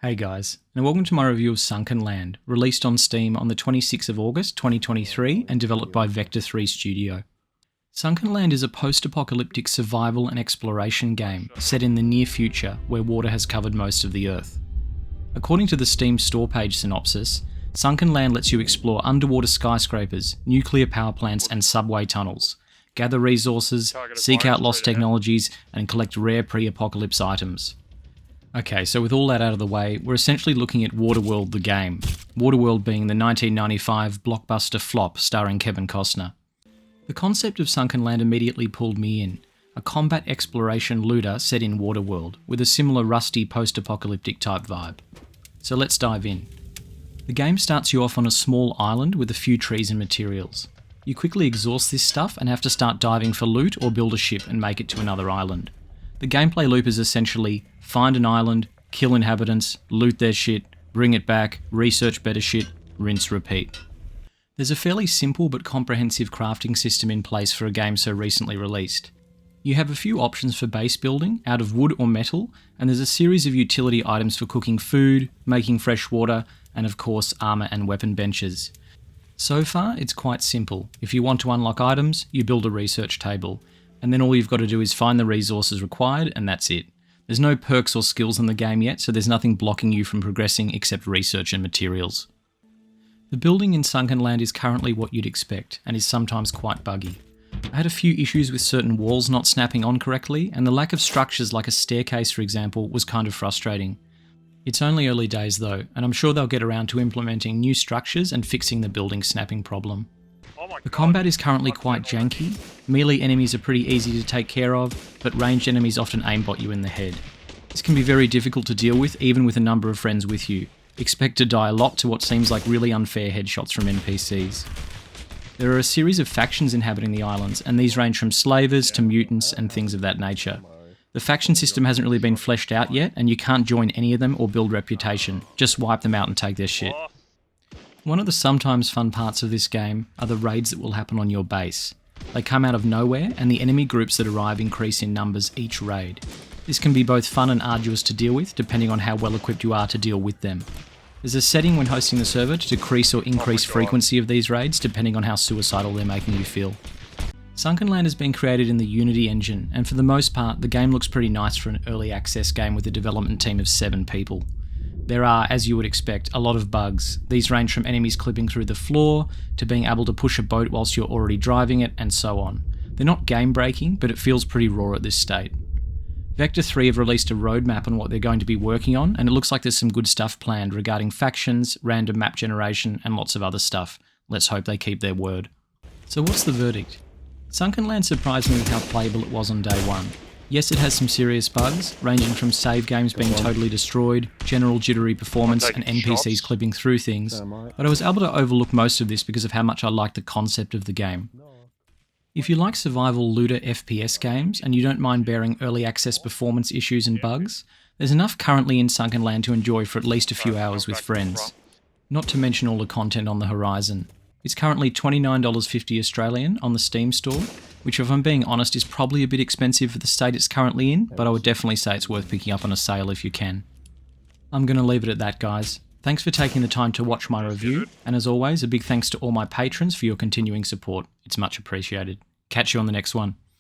Hey guys, and welcome to my review of Sunkenland, released on Steam on the 26th of August 2023 and developed by Vector 3 Studio. Sunkenland is a post-apocalyptic survival and exploration game set in the near future where water has covered most of the Earth. According to the Steam store page synopsis, Sunkenland lets you explore underwater skyscrapers, nuclear power plants and subway tunnels, gather resources, seek out lost technologies, and collect rare pre-apocalypse items. Okay, so with all that out of the way, we're essentially looking at Waterworld the game. Waterworld being the 1995 blockbuster flop starring Kevin Costner. The concept of Sunkenland immediately pulled me in. A combat exploration looter set in Waterworld, with a similar rusty post-apocalyptic type vibe. So let's dive in. The game starts you off on a small island with a few trees and materials. You quickly exhaust this stuff and have to start diving for loot or build a ship and make it to another island. The gameplay loop is essentially find an island, kill inhabitants, loot their shit, bring it back, research better shit, rinse, repeat. There's a fairly simple but comprehensive crafting system in place for a game so recently released. You have a few options for base building, out of wood or metal, and there's a series of utility items for cooking food, making fresh water, and of course armour and weapon benches. So far, it's quite simple. If you want to unlock items, you build a research table, and then all you've got to do is find the resources required, and that's it. There's no perks or skills in the game yet, so there's nothing blocking you from progressing except research and materials. The building in Sunkenland is currently what you'd expect, and is sometimes quite buggy. I had a few issues with certain walls not snapping on correctly, and the lack of structures like a staircase, for example, was kind of frustrating. It's only early days though, and I'm sure they'll get around to implementing new structures and fixing the building snapping problem. The combat is currently quite janky. Melee enemies are pretty easy to take care of, but ranged enemies often aimbot you in the head. This can be very difficult to deal with even with a number of friends with you. Expect to die a lot to what seems like really unfair headshots from NPCs. There are a series of factions inhabiting the islands, and these range from slavers to mutants and things of that nature. The faction system hasn't really been fleshed out yet, and you can't join any of them or build reputation, just wipe them out and take their shit. One of the sometimes fun parts of this game are the raids that will happen on your base. They come out of nowhere, and the enemy groups that arrive increase in numbers each raid. This can be both fun and arduous to deal with, depending on how well equipped you are to deal with them. There's a setting when hosting the server to decrease or increase frequency of these raids, depending on how suicidal they're making you feel. Sunkenland has been created in the Unity engine, and for the most part, the game looks pretty nice for an early access game with a development team of 7 people. There are, as you would expect, a lot of bugs. These range from enemies clipping through the floor, to being able to push a boat whilst you're already driving it, and so on. They're not game breaking, but it feels pretty raw at this state. Vector 3 have released a roadmap on what they're going to be working on, and it looks like there's some good stuff planned regarding factions, random map generation, and lots of other stuff. Let's hope they keep their word. So what's the verdict? Sunkenland surprised me with how playable it was on day one. Yes, it has some serious bugs, ranging from save games being totally destroyed, general jittery performance, and NPCs clipping through things, but I was able to overlook most of this because of how much I like the concept of the game. If you like survival looter FPS games, and you don't mind bearing early access performance issues and bugs, there's enough currently in Sunkenland to enjoy for at least a few hours with friends. Not to mention all the content on the horizon. It's currently $29.50 Australian on the Steam store, which if I'm being honest is probably a bit expensive for the state it's currently in, but I would definitely say it's worth picking up on a sale if you can. I'm going to leave it at that, guys. Thanks for taking the time to watch my review, and as always, a big thanks to all my patrons for your continuing support. It's much appreciated. Catch you on the next one.